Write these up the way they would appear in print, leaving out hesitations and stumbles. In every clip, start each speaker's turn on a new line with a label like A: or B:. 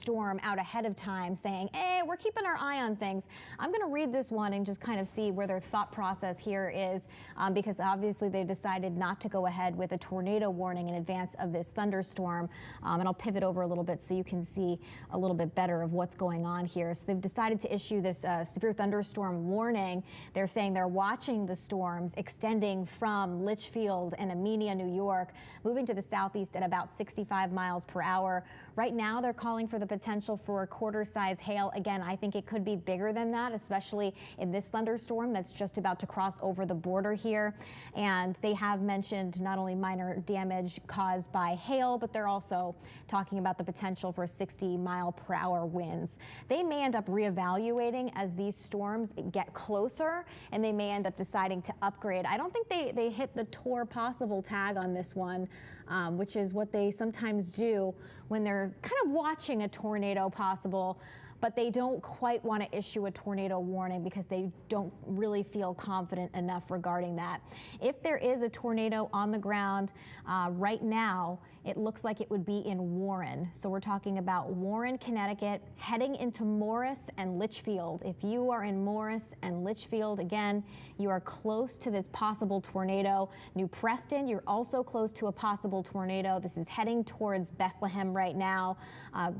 A: storm out ahead of time saying, hey, we're keeping our eye on things. I'm going to read this one and just kind of see where their thought process here is, because obviously they decided not to go ahead with a tornado warning in advance of this thunderstorm. And I'll pivot over a little bit so you can see a little bit better of what's going on here. So they've decided to issue this severe thunderstorm warning. They're saying they're watching the storms extending from Litchfield and Amenia, New York, moving to the southeast at about 65 miles per hour. Right now, they're calling for the potential for a quarter-size hail. Again, I think it could be bigger than that, especially in this thunderstorm that's just about to cross over the border here. And they have mentioned not only minor damage caused by hail, but they're also talking about the potential for 60-mile-per-hour winds. They may end up reevaluating as these storms get closer, and they may end up deciding to upgrade. I don't think they hit the tour possible tag on this one, which is what they sometimes do when they're kind of watching a tornado possible, but they don't quite want to issue a tornado warning because they don't really feel confident enough regarding that. If there is a tornado on the ground right now, it looks like it would be in Warren. So we're talking about Warren, Connecticut, heading into Morris and Litchfield. If you are in Morris and Litchfield, again, you are close to this possible tornado. New Preston, you're also close to a possible tornado. This is heading towards Bethlehem right now.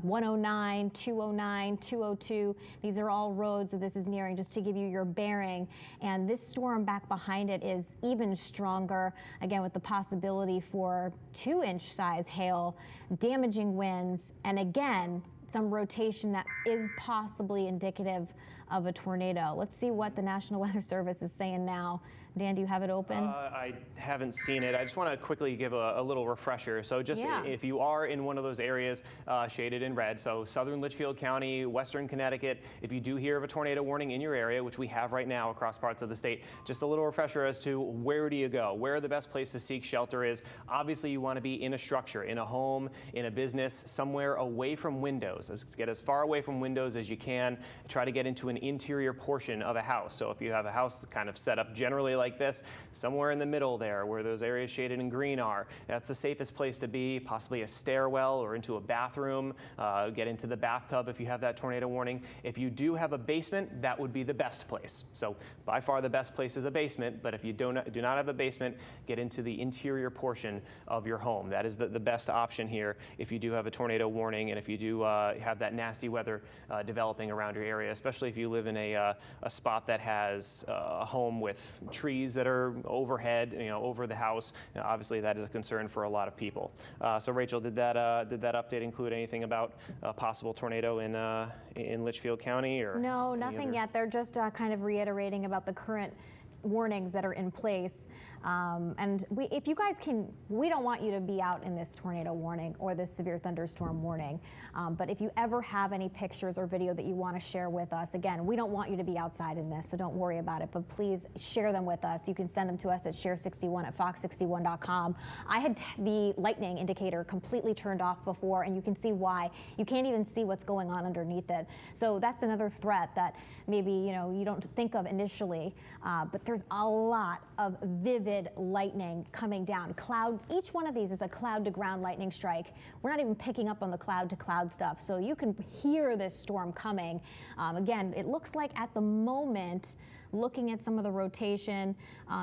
A: 109, 209, 202. These are all roads that this is nearing, just to give you your bearing. And this storm back behind it is even stronger, again, with the possibility for 2-inch size hail, damaging winds, and again, some rotation that is possibly indicative of a tornado. Let's see what the National Weather Service is saying now. Dan, do you have it open?
B: I haven't seen it. I just want to quickly give a little refresher. So just if you are in one of those areas shaded in red, so southern Litchfield County, western Connecticut, if you do hear of a tornado warning in your area, which we have right now across parts of the state, just a little refresher as to where do you go, where the best place to seek shelter is. Obviously, you want to be in a structure, in a home, in a business, somewhere away from windows. Get as far away from windows as you can. Try to get into an interior portion of a house. So if you have a house kind of set up generally like this, somewhere in the middle there where those areas shaded in green are, that's the safest place to be, possibly a stairwell or into a bathroom. Get into the bathtub if you have that tornado warning. If you do have a basement, that would be the best place. So by far the best place is a basement, but if you do not have a basement, get into the interior portion of your home. That is the best option here if you do have a tornado warning and if you do have that nasty weather developing around your area, especially if you live in a spot that has a home with trees that are overhead, over the house. Obviously, that is a concern for a lot of people. So, Rachel, did that update include anything about a possible tornado in Litchfield County? Or
A: no, nothing yet. They're just kind of reiterating about the current warnings that are in place. And if you guys we don't want you to be out in this tornado warning or this severe thunderstorm warning. But if you ever have any pictures or video that you want to share with us, again, we don't want you to be outside in this, so don't worry about it. But please share them with us. You can send them to us at share61@fox61.com. I had the lightning indicator completely turned off before, and you can see why. You can't even see what's going on underneath it. So that's another threat that maybe you don't think of initially, but there's a lot of vivid lightning coming down. Each one of these is a cloud to ground lightning strike. We're not even picking up on the cloud to cloud stuff, so you can hear this storm coming. Again, it looks like at the moment, looking at some of the rotation,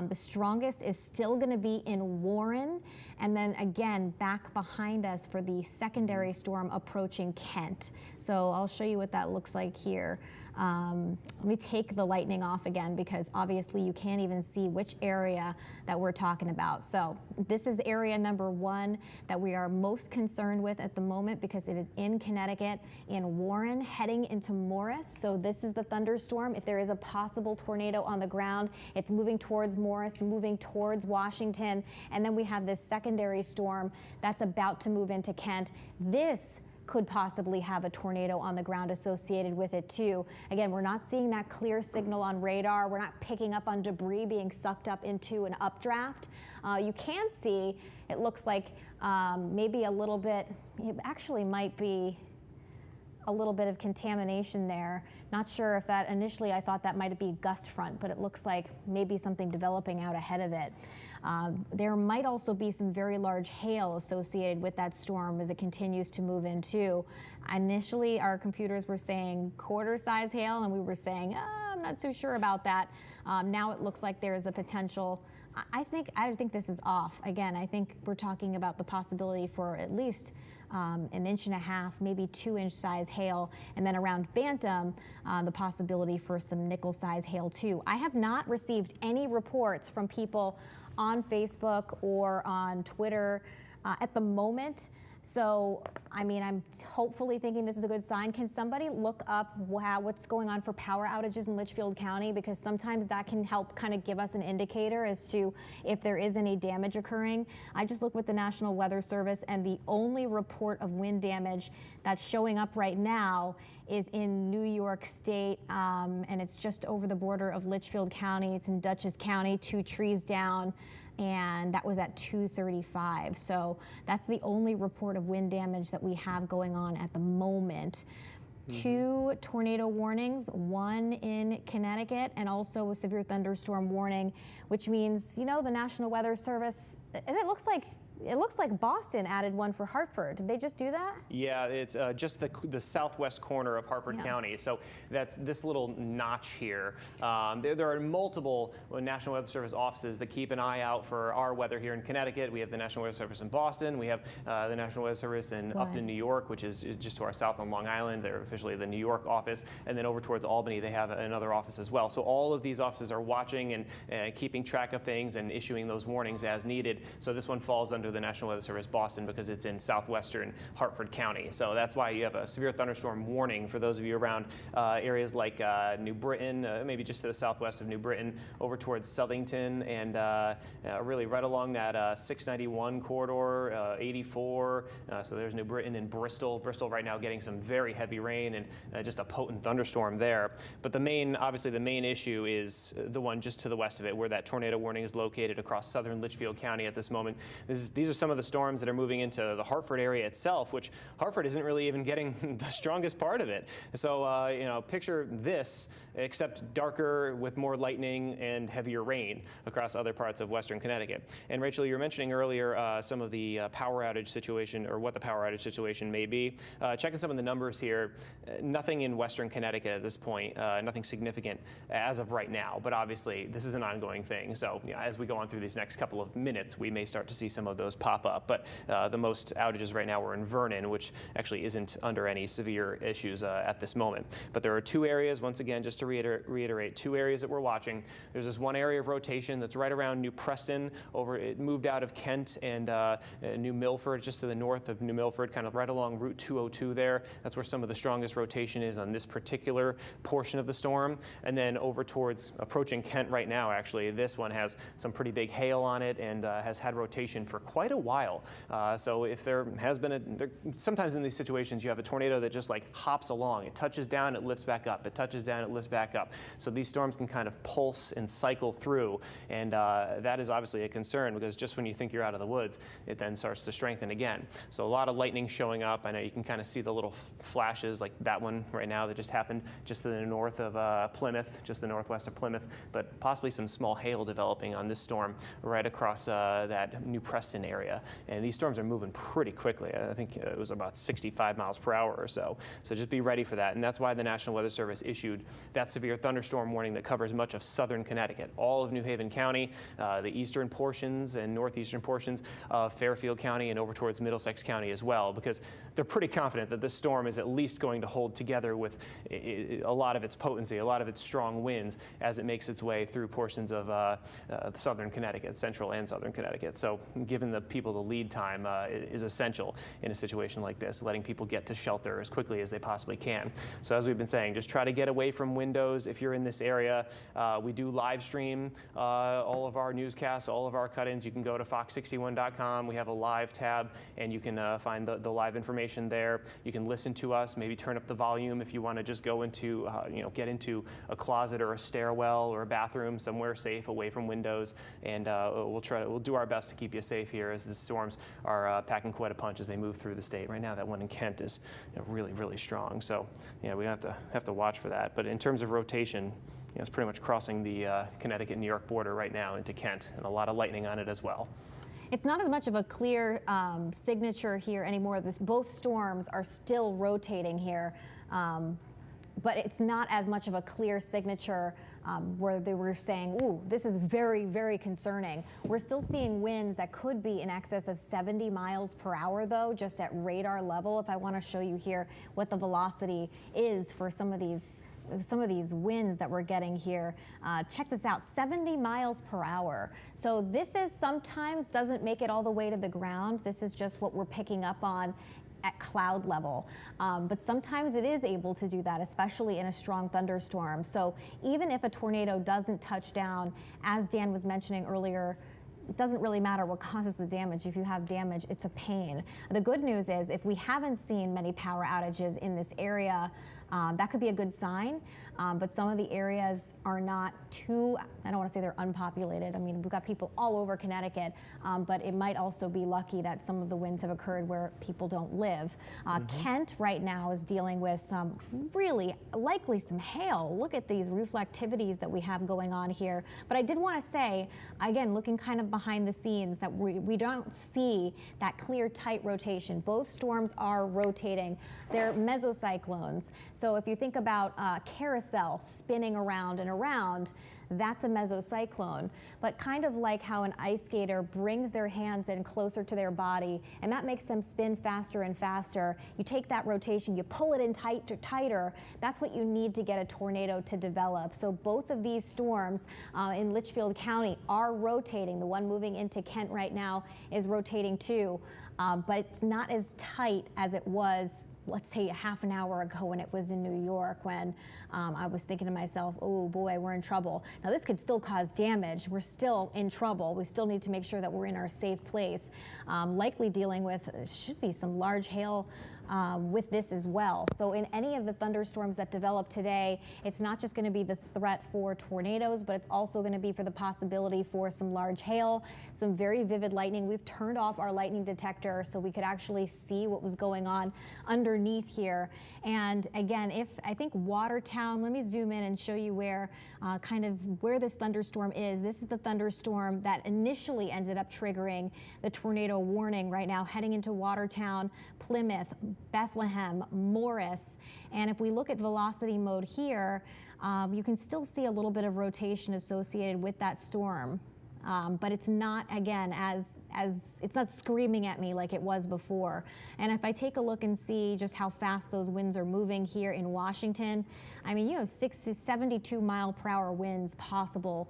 A: the strongest is still going to be in Warren, and then again back behind us for the secondary storm approaching Kent. So I'll show you what that looks like here. Let me take the lightning off again because obviously you can't even see which area that we're talking about. So this is area number 1 that we are most concerned with at the moment because it is in Connecticut, in Warren, heading into Morris. So this is the thunderstorm. If there is a possible tornado on the ground, it's moving towards Morris, moving towards Washington, and then we have this secondary storm that's about to move into Kent. This could possibly have a tornado on the ground associated with it too. Again, we're not seeing that clear signal on radar. We're not picking up on debris being sucked up into an updraft. You can see, it looks like maybe a little bit, it actually might be a little bit of contamination there. Not sure if that, initially I thought that might be gust front, but it looks like maybe something developing out ahead of it. There might also be some very large hail associated with that storm as it continues to move in too. Initially, our computers were saying quarter-size hail, and we were saying, I'm not too sure about that. Now it looks like there is a potential. I think this is off. Again, I think we're talking about the possibility for at least an 1.5 inches, maybe 2-inch size hail, and then around Bantam, the possibility for some nickel size hail too. I have not received any reports from people on Facebook or on Twitter at the moment. So, I mean, I'm hopefully thinking this is a good sign. Can somebody look up what's going on for power outages in Litchfield County? Because sometimes that can help kind of give us an indicator as to if there is any damage occurring. I just looked with the National Weather Service, and the only report of wind damage that's showing up right now is in New York State, and it's just over the border of Litchfield County. It's in Dutchess County, 2 trees down, and that was at 2:35. So that's the only report of wind damage that we have going on at the moment. 2 tornado warnings, 1 in Connecticut, and also a severe thunderstorm warning, which means, you know, the National Weather Service, and it looks like Boston added 1 for Hartford. Did they just do that?
B: Yeah, it's just the southwest corner of Hartford County. So that's this little notch here. There are multiple National Weather Service offices that keep an eye out for our weather here in Connecticut. We have the National Weather Service in Boston. We have the National Weather Service in Upton, New York, which is just to our south on Long Island. They're officially the New York office. And then over towards Albany, they have another office as well. So all of these offices are watching and keeping track of things and issuing those warnings as needed. So this one falls under the National Weather Service Boston because it's in southwestern Hartford County. So that's why you have a severe thunderstorm warning for those of you around areas like New Britain, maybe just to the southwest of New Britain, over towards Southington, and really right along that 691 corridor, 84. So there's New Britain and Bristol. Bristol right now getting some very heavy rain and just a potent thunderstorm there. But obviously the main issue is the one just to the west of it, where that tornado warning is located across southern Litchfield County at this moment. These are some of the storms that are moving into the Hartford area itself, which Hartford isn't really even getting the strongest part of it. So, you know, picture this, except darker with more lightning and heavier rain across other parts of western Connecticut. And Rachel, you were mentioning earlier some of the power outage situation, or what the power outage situation may be. Checking some of the numbers here, nothing in western Connecticut at this point, nothing significant as of right now, but obviously this is an ongoing thing. So, you know, as we go on through these next couple of minutes, we may start to see some of those pop up. But the most outages right now are in Vernon, which actually isn't under any severe issues at this moment. But there are 2 areas, once again, just to reiterate, 2 areas that we're watching. There's this one area of rotation that's right around New Preston. It moved out of Kent and New Milford, just to the north of New Milford, kind of right along Route 202 there. That's where some of the strongest rotation is on this particular portion of the storm. And then over towards approaching Kent right now, actually, this one has some pretty big hail on it and has had rotation for quite a while. So if there has been sometimes in these situations you have a tornado that just like hops along. It touches down, it lifts back up. It touches down, it lifts back up. So these storms can kind of pulse and cycle through, and that is obviously a concern, because just when you think you're out of the woods, it then starts to strengthen again. So a lot of lightning showing up. I know you can kind of see the little flashes, like that one right now that just happened just to the north of Plymouth, just the northwest of Plymouth, but possibly some small hail developing on this storm right across that New Preston area. And these storms are moving pretty quickly. I think it was about 65 miles per hour or so. So just be ready for that. And that's why the National Weather Service issued that severe thunderstorm warning that covers much of southern Connecticut, all of New Haven County, the eastern portions and northeastern portions of Fairfield County, and over towards Middlesex County as well, because they're pretty confident that this storm is at least going to hold together with a lot of its potency, a lot of its strong winds as it makes its way through portions of southern Connecticut, central and southern Connecticut. So giving the people the lead time is essential in a situation like this, letting people get to shelter as quickly as they possibly can. So as we've been saying, just try to get away from windows if you're in this area. We do live stream all of our newscasts, all of our cut-ins. You can go to fox61.com. We have a live tab, and you can find the live information there. You can listen to us, maybe turn up the volume if you want to just go into, get into a closet or a stairwell or a bathroom somewhere safe away from windows, and we'll do our best to keep you safe here here as the storms are packing quite a punch as they move through the state. Right now, that one in Kent is really, really strong. So, yeah, we have to watch for that. But in terms of rotation, it's pretty much crossing the Connecticut-New York border right now into Kent, and a lot of lightning on it as well.
A: It's not as much of a clear signature here anymore. Both storms are still rotating here, but it's not as much of a clear signature where they were saying, ooh, this is very, very concerning. We're still seeing winds that could be in excess of 70 miles per hour, though, just at radar level. If I want to show you here what the velocity is for some of these winds that we're getting here. Check this out, 70 miles per hour. So this is sometimes doesn't make it all the way to the ground. This is just what we're picking up on at cloud level. But sometimes it is able to do that, especially in a strong thunderstorm. So even if a tornado doesn't touch down, as Dan was mentioning earlier, it doesn't really matter what causes the damage. If you have damage, it's a pain. The good news is if we haven't seen many power outages in this area, that could be a good sign, but some of the areas are not too, I don't want to say they're unpopulated. I mean, we've got people all over Connecticut, but it might also be lucky that some of the winds have occurred where people don't live. Kent right now is dealing with some really likely some hail. Look at these reflectivities that we have going on here. But I did want to say, again, looking kind of behind the scenes, that we don't see that clear, tight rotation. Both storms are rotating. They're mesocyclones. So if you think about a carousel spinning around and around, that's a mesocyclone. But kind of like how an ice skater brings their hands in closer to their body, and that makes them spin faster and faster. You take that rotation, you pull it in tighter. That's what you need to get a tornado to develop. So both of these storms in Litchfield County are rotating. The one moving into Kent right now is rotating too, but it's not as tight as it was, let's say, a half an hour ago when it was in New York, when I was thinking to myself, oh boy, we're in trouble. Now this could still cause damage. We're still in trouble. We still need to make sure that we're in our safe place. Likely dealing with, should be some large hail with this as well. So in any of the thunderstorms that develop today, it's not just going to be the threat for tornadoes, but it's also going to be for the possibility for some large hail, some very vivid lightning. We've turned off our lightning detector so we could actually see what was going on underneath here. And again, I think Watertown, let me zoom in and show you where where this thunderstorm is. This is the thunderstorm that initially ended up triggering the tornado warning right now, heading into Watertown, Plymouth, Bethlehem, Morris. And if we look at velocity mode here, you can still see a little bit of rotation associated with that storm. But it's not, again, it's not screaming at me like it was before. And if I take a look and see just how fast those winds are moving here in Washington, I mean, you have 72 mile per hour winds possible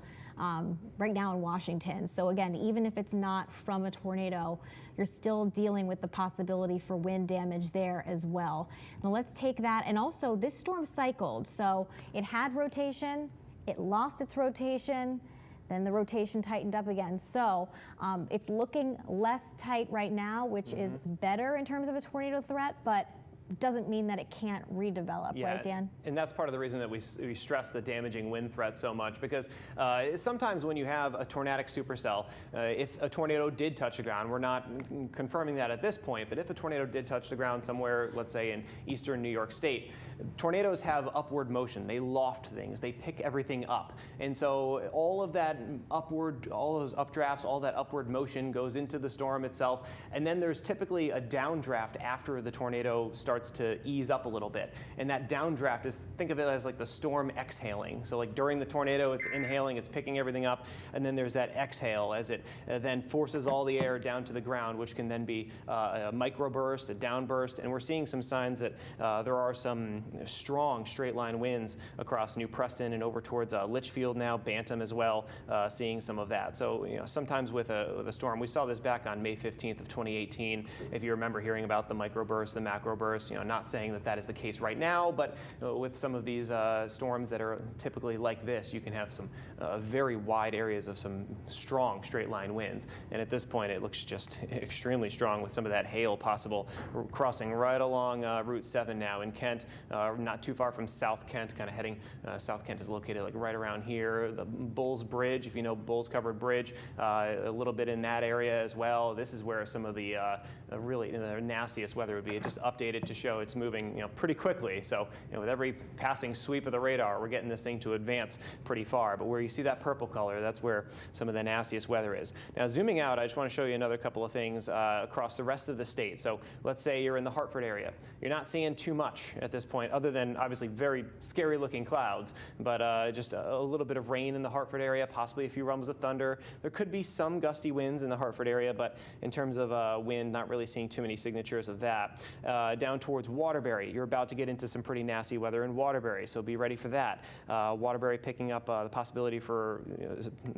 A: right now in Washington. So again, even if it's not from a tornado, you're still dealing with the possibility for wind damage there as well. Now let's take that, and also this storm cycled. So it had rotation, it lost its rotation, then the rotation tightened up again. So it's looking less tight right now, which is better in terms of a tornado threat, but doesn't mean that it can't redevelop, right, Dan?
B: And that's part of the reason that we stress the damaging wind threat so much, because sometimes when you have a tornadic supercell, if a tornado did touch the ground, we're not confirming that at this point, but if a tornado did touch the ground somewhere, let's say in eastern New York State, tornadoes have upward motion. They loft things, they pick everything up. And so all of that upward, all those updrafts, all that upward motion goes into the storm itself. And then there's typically a downdraft after the tornado starts to ease up a little bit. And that downdraft is, think of it as like the storm exhaling. So like during the tornado, it's inhaling, it's picking everything up, and then there's that exhale as it then forces all the air down to the ground, which can then be a microburst, a downburst, and we're seeing some signs that there are some strong straight line winds across New Preston and over towards Litchfield now, Bantam as well, seeing some of that. So sometimes with a storm, we saw this back on May 15th of 2018. If you remember hearing about the microburst, the macroburst, course, not saying that that is the case right now, but with some of these storms that are typically like this, you can have some very wide areas of some strong straight line winds. And at this point, it looks just extremely strong with some of that hail possible crossing right along Route 7 now in Kent, not too far from South Kent, kind of heading. South Kent is located like right around here. The Bulls Bridge, if you know Bulls Covered Bridge, a little bit in that area as well. This is where some of the really the nastiest weather would be. It just updated to show it's moving pretty quickly. So with every passing sweep of the radar, we're getting this thing to advance pretty far. But where you see that purple color, that's where some of the nastiest weather is. Now zooming out, I just want to show you another couple of things across the rest of the state. So let's say you're in the Hartford area. You're not seeing too much at this point, other than obviously very scary looking clouds, but just a little bit of rain in the Hartford area, possibly a few rumbles of thunder. There could be some gusty winds in the Hartford area, but in terms of wind, not really seeing too many signatures of that. Down towards Waterbury, you're about to get into some pretty nasty weather in Waterbury, so be ready for that. Waterbury picking up the possibility for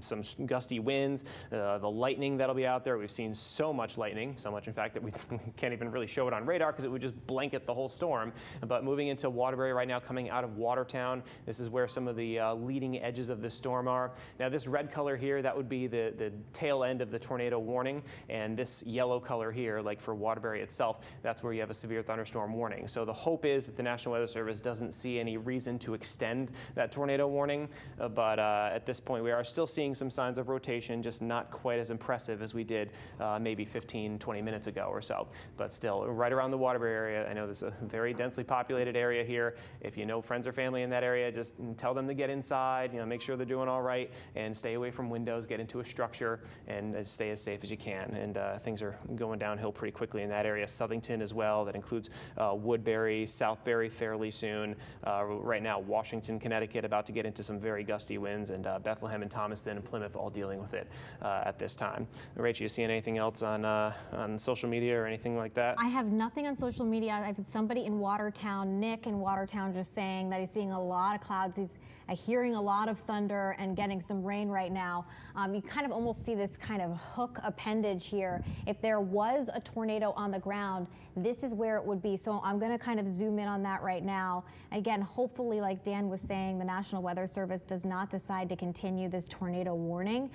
B: some gusty winds, the lightning that'll be out there. We've seen so much lightning, so much in fact that we can't even really show it on radar because it would just blanket the whole storm. But moving into Waterbury right now, coming out of Watertown, this is where some of the leading edges of the storm are. Now this red color here, that would be the tail end of the tornado warning, and this yellow color here, like for Waterbury itself, that's where you have a severe thunderstorm warning. So the hope is that the National Weather Service doesn't see any reason to extend that tornado warning, but at this point we are still seeing some signs of rotation, just not quite as impressive as we did maybe 15-20 minutes ago or so. But still, right around the Waterbury area, I know this is a very densely populated area here. If you know friends or family in that area, just tell them to get inside, make sure they're doing all right, and stay away from windows, get into a structure, and stay as safe as you can. And things are going downhill pretty quickly in that area. Southington as well, that includes Woodbury, Southbury fairly soon. Right now, Washington, Connecticut, about to get into some very gusty winds, and Bethlehem and Thomaston and Plymouth all dealing with it at this time. Rachel, you seeing anything else on social media or anything like that?
A: I have nothing on social media. I've had somebody in Watertown, Nick in Watertown, just saying that he's seeing a lot of clouds. He's hearing a lot of thunder and getting some rain right now. You kind of almost see this kind of hook appendage here. If there was a tornado on the ground, this is where it would be. So I'm going to kind of zoom in on that right now. Again, hopefully, like Dan was saying, the National Weather Service does not decide to continue this tornado warning,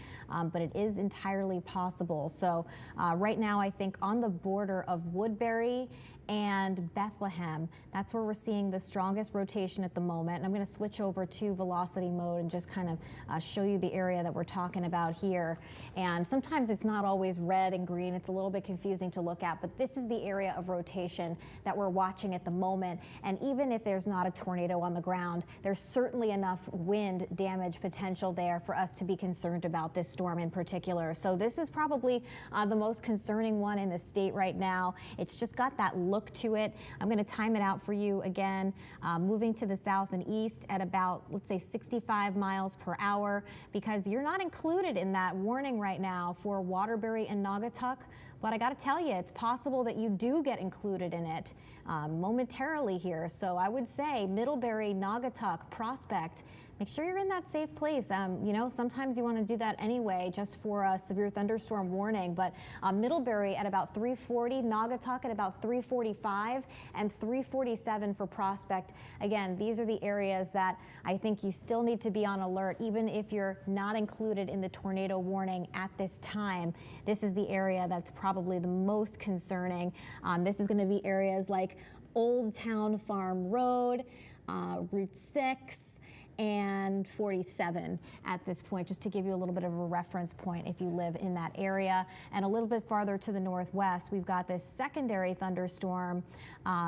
A: but it is entirely possible. So right now, I think on the border of Woodbury and Bethlehem, that's where we're seeing the strongest rotation at the moment. And I'm going to switch over to velocity mode and just kind of show you the area that we're talking about here. And sometimes it's not always red and green. It's a little bit confusing to look at, but this is the area of rotation that we're watching at the moment. And even if there's not a tornado on the ground, there's certainly enough wind damage potential there for us to be concerned about this storm in particular. So this is probably the most concerning one in the state right now. It's just got that look to it. I'm going to time it out for you again, moving to the south and east at about, let's say, 65 miles per hour, because you're not included in that warning right now for Waterbury and Naugatuck. But I got to tell you, it's possible that you do get included in it momentarily here. So I would say Middlebury, Naugatuck, Prospect, make sure you're in that safe place. Sometimes you want to do that anyway, just for a severe thunderstorm warning. But Middlebury at about 340, Naugatuck at about 345, and 347 for Prospect. Again, these are the areas that I think you still need to be on alert, even if you're not included in the tornado warning at this time. This is the area that's probably the most concerning. This is going to be areas like Old Town Farm Road, Route 6, and 47 at this point, just to give you a little bit of a reference point if you live in that area. And a little bit farther to the northwest, we've got this secondary thunderstorm.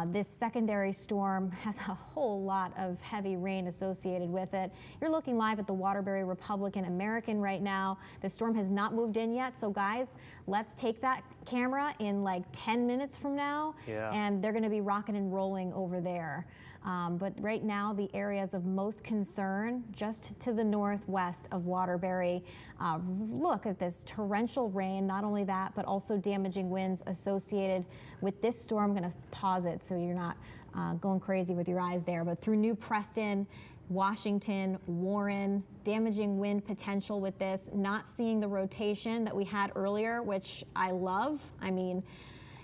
A: This secondary storm has a whole lot of heavy rain associated with it. You're looking live at the Waterbury Republican American right now. The storm has not moved in yet, so guys, let's take that camera in like 10 minutes from now, and they're going to be rocking and rolling over there. But right now, the areas of most concern just to the northwest of Waterbury. Look at this torrential rain. Not only that, but also damaging winds associated with this storm. I'm going to pause it so you're not going crazy with your eyes there. But through New Preston, Washington, Warren, damaging wind potential with this. Not seeing the rotation that we had earlier, which I love. I mean,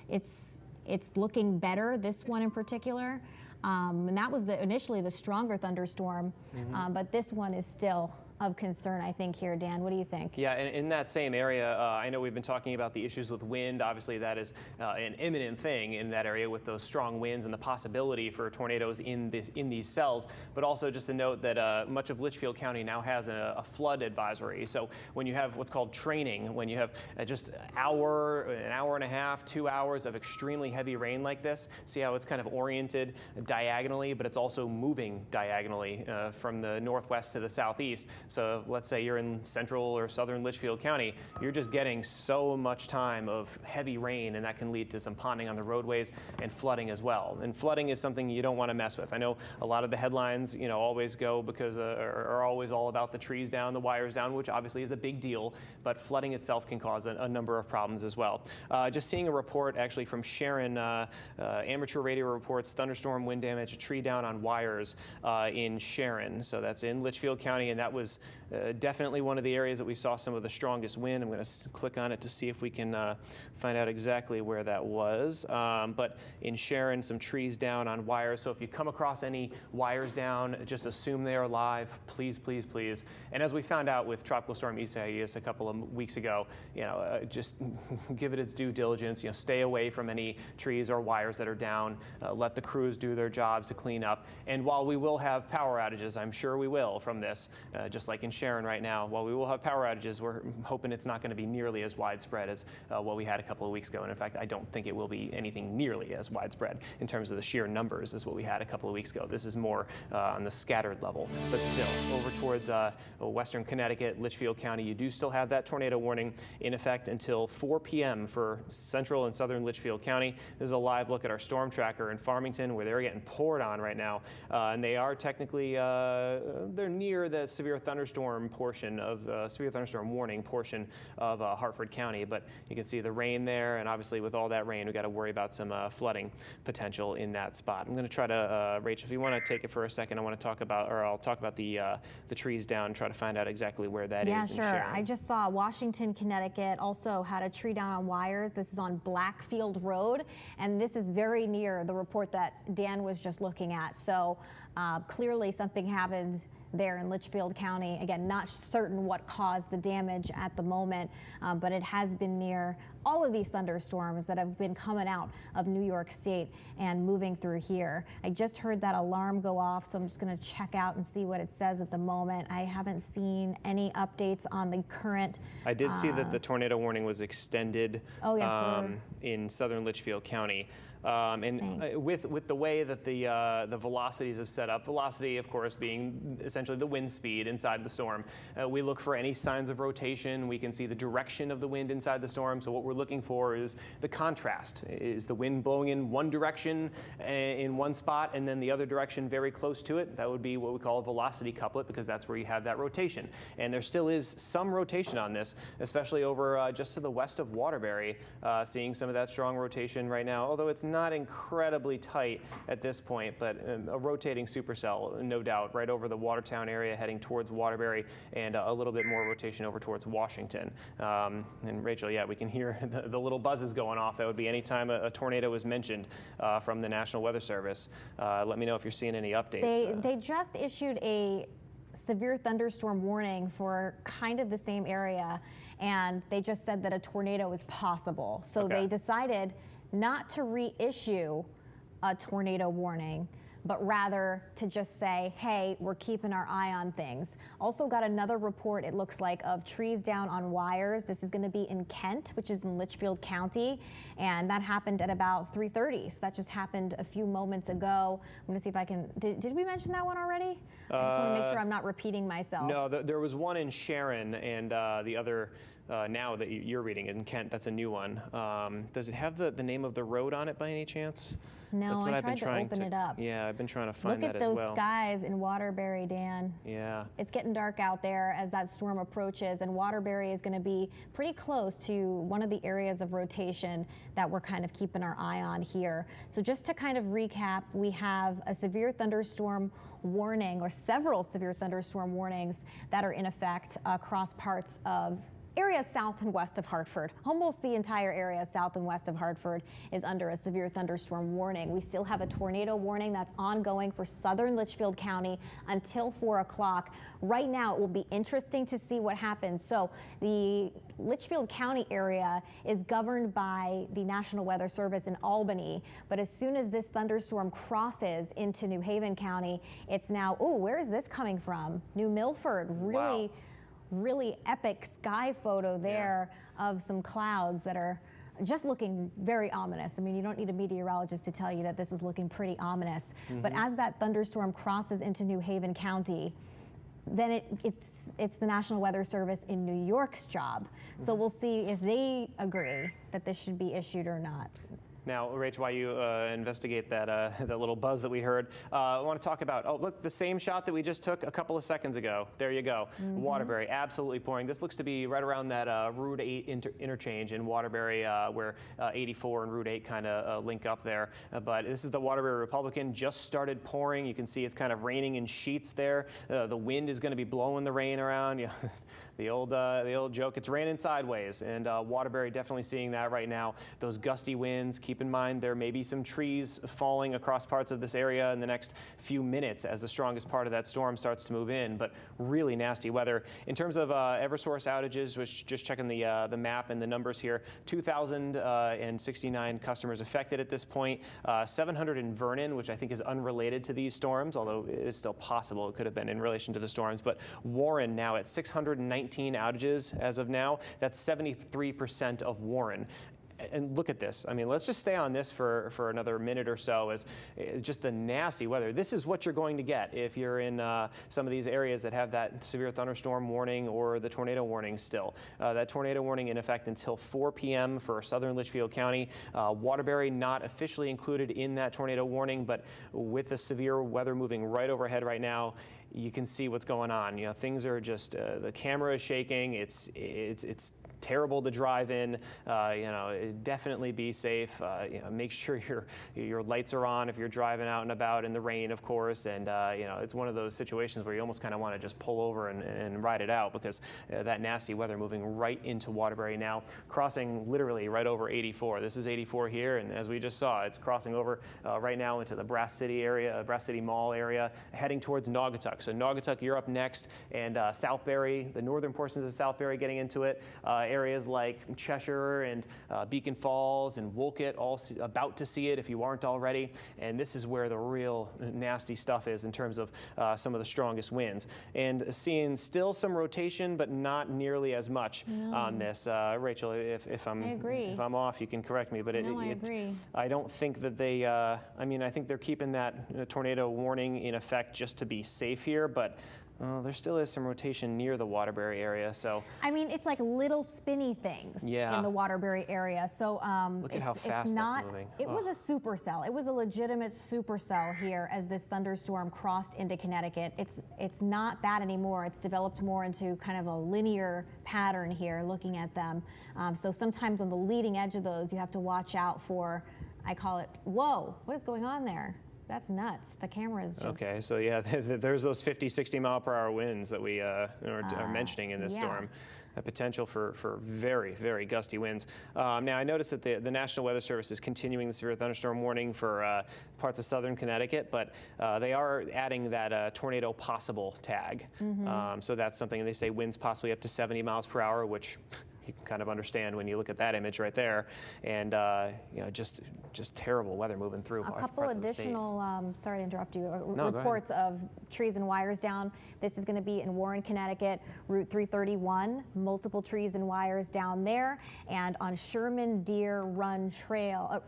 A: it's it's looking better, this one in particular. And that was initially the stronger thunderstorm, but this one is still of concern, I think, here. Dan, what do you think?
B: Yeah, in that same area, I know we've been talking about the issues with wind. Obviously, that is an imminent thing in that area with those strong winds and the possibility for tornadoes in these cells. But also just to note that much of Litchfield County now has a flood advisory. So when you have what's called training, when you have just an hour and a half, 2 hours of extremely heavy rain like this, see how it's kind of oriented diagonally, but it's also moving diagonally from the northwest to the southeast. So let's say you're in central or southern Litchfield County, you're just getting so much time of heavy rain, and that can lead to some ponding on the roadways and flooding as well. And flooding is something you don't want to mess with. I know a lot of the headlines, always go because are always all about the trees down, the wires down, which obviously is a big deal, but flooding itself can cause a number of problems as well. Just seeing a report actually from Sharon, amateur radio reports thunderstorm wind damage, a tree down on wires in Sharon. So that's in Litchfield County, and that was definitely one of the areas that we saw some of the strongest wind. I'm going to click on it to see if we can find out exactly where that was. But in Sharon, some trees down on wires. So if you come across any wires down, just assume they are live. Please, please, please. And as we found out with Tropical Storm Isaias a couple of weeks ago, just give it its due diligence. Stay away from any trees or wires that are down. Let the crews do their jobs to clean up. And while we will have power outages, I'm sure we will from this, just like in Sharon right now, while we will have power outages, we're hoping it's not going to be nearly as widespread as what we had a couple of weeks ago. And in fact, I don't think it will be anything nearly as widespread in terms of the sheer numbers as what we had a couple of weeks ago. This is more on the scattered level. But still, over towards western Connecticut, Litchfield County, you do still have that tornado warning in effect until 4 p.m. for central and southern Litchfield County. This is a live look at our storm tracker in Farmington, where they're getting poured on right now. And they are technically, they're near the severe thunderstorm portion of severe thunderstorm warning portion of Hartford County, but you can see the rain there, and obviously with all that rain, we got to worry about some flooding potential in that spot. I'm going to try to, Rachel, if you want to take it for a second, I'll talk about the trees down and try to find out exactly where that is.
A: Yeah, sure. I just saw Washington, Connecticut also had a tree down on wires. This is on Blackfield Road, and this is very near the report that Dan was just looking at. So clearly something happened there in Litchfield County. Again, not certain what caused the damage at the moment, but it has been near all of these thunderstorms that have been coming out of New York State and moving through here. I just heard that alarm go off, so I'm just going to check out and see what it says at the moment. I haven't seen any updates on the current.
B: I did see that the tornado warning was extended in southern Litchfield County. With the way that the velocities have set up, velocity, of course, being essentially the wind speed inside the storm, we look for any signs of rotation. We can see the direction of the wind inside the storm. So what we're looking for is the contrast. Is the wind blowing in one direction in one spot and then the other direction very close to it? That would be what we call a velocity couplet, because that's where you have that rotation. And there still is some rotation on this, especially over just to the west of Waterbury, seeing some of that strong rotation right now, although it's not incredibly tight at this point, but a rotating supercell, no doubt, right over the Watertown area heading towards Waterbury, and a little bit more rotation over towards Washington. And Rachel, yeah, we can hear the little buzzes going off. That would be anytime a tornado is mentioned from the National Weather Service. Let me know if you're seeing any updates.
A: They just issued a severe thunderstorm warning for kind of the same area, and they just said that a tornado is possible. So they decided not to reissue a tornado warning, but rather to just say, hey, we're keeping our eye on things. Also got another report, it looks like, of trees down on wires. This is going to be in Kent, which is in Litchfield County, and that happened at about 3:30. So that just happened a few moments ago. I'm going to see if I can, did we mention that one already? I just want to make sure I'm not repeating myself.
B: No, there was one in Sharon, and the other now that you're reading it in Kent, that's a new one. Does it have the name of the road on it by any chance?
A: No, I tried to open it up.
B: Yeah, I've been trying to find that as well.
A: Look at those skies in Waterbury, Dan.
B: Yeah.
A: It's getting dark out there as that storm approaches, and Waterbury is going to be pretty close to one of the areas of rotation that we're kind of keeping our eye on here. So just to kind of recap, we have a severe thunderstorm warning, or several severe thunderstorm warnings that are in effect across parts of area south and west of Hartford. Almost the entire area south and west of Hartford is under a severe thunderstorm warning. We still have a tornado warning that's ongoing for southern Litchfield County until 4 o'clock. Right now, it will be interesting to see what happens. So the Litchfield County area is governed by the National Weather Service in Albany, but as soon as this thunderstorm crosses into New Haven County, it's now, oh, where is this coming from? New Milford, really. Wow. Really epic sky photo there of some clouds that are just looking very ominous. I mean, you don't need a meteorologist to tell you that this is looking pretty ominous. But as that thunderstorm crosses into New Haven County, then it's the National Weather Service in New York's job. So we'll see if they agree that this should be issued or not.
B: Now, Rach, while you investigate that that little buzz that we heard, I want to talk about, oh, look, the same shot that we just took a couple of seconds ago. There you go. Waterbury, absolutely pouring. This looks to be right around that Route 8 interchange in Waterbury where 84 and Route 8 kind of link up there. But this is the Waterbury Republican, just started pouring. You can see it's kind of raining in sheets there. The wind is going to be blowing the rain around. Yeah. The old joke, it's raining sideways, and Waterbury definitely seeing that right now. Those gusty winds, keep in mind there may be some trees falling across parts of this area in the next few minutes as the strongest part of that storm starts to move in, but really nasty weather. In terms of Eversource outages, which just checking the map and the numbers here, 2,069 customers affected at this point, 700 in Vernon, which I think is unrelated to these storms, although it is still possible it could have been in relation to the storms, but Warren now at 619 outages as of now. That's 73% of Warren. And look at this. I mean, let's just stay on this for another minute or so as just the nasty weather. This is what you're going to get if you're in some of these areas that have that severe thunderstorm warning or the tornado warning still. That tornado warning in effect until 4 p.m. for southern Litchfield County. Waterbury not officially included in that tornado warning, but with the severe weather moving right overhead right now, you can see what's going on. You know, things are just, the camera is shaking. It's terrible to drive in. You know, definitely be safe. You know, make sure your lights are on if you're driving out and about in the rain, of course. And you know, it's one of those situations where you almost kind of want to just pull over and ride it out because that nasty weather moving right into Waterbury now, crossing literally right over 84. This is 84 here, and as we just saw, it's crossing over right now into the Brass City area, Brass City Mall area, heading towards Naugatuck. So Naugatuck, you're up next, and Southbury, the northern portions of Southbury getting into it. Areas like Cheshire and Beacon Falls and Wolcott all about to see it if you aren't already. And this is where the real nasty stuff is in terms of some of the strongest winds. And seeing still some rotation, but not nearly as much on this. Rachel, if I'm off, you can correct me. But
A: I agree.
B: I don't think that they. I mean, I think they're keeping that tornado warning in effect just to be safe here. But there still is some rotation near the Waterbury area, so.
A: I mean, it's like little spinny things in the Waterbury area. So
B: look at how fast that's moving.
A: It was a supercell. It was a legitimate supercell here as this thunderstorm crossed into Connecticut. It's not that anymore. It's developed more into kind of a linear pattern here, looking at them. So sometimes on the leading edge of those, you have to watch out for, I call it, whoa, what is going on there? That's nuts. The camera is just...
B: Okay, so yeah, there's those 50, 60 mile per hour winds that we are mentioning in this storm. A potential for very, very gusty winds. Now, I noticed that the National Weather Service is continuing the severe thunderstorm warning for parts of southern Connecticut, but they are adding that tornado possible tag. So that's something, and they say winds possibly up to 70 miles per hour, which you can kind of understand when you look at that image right there. And you know, just terrible weather moving through.
A: A couple additional, sorry to interrupt you, reports of trees and wires down. This is going to be in Warren, Connecticut, Route 331, multiple trees and wires down there, and on Sherman Deer Run Trail,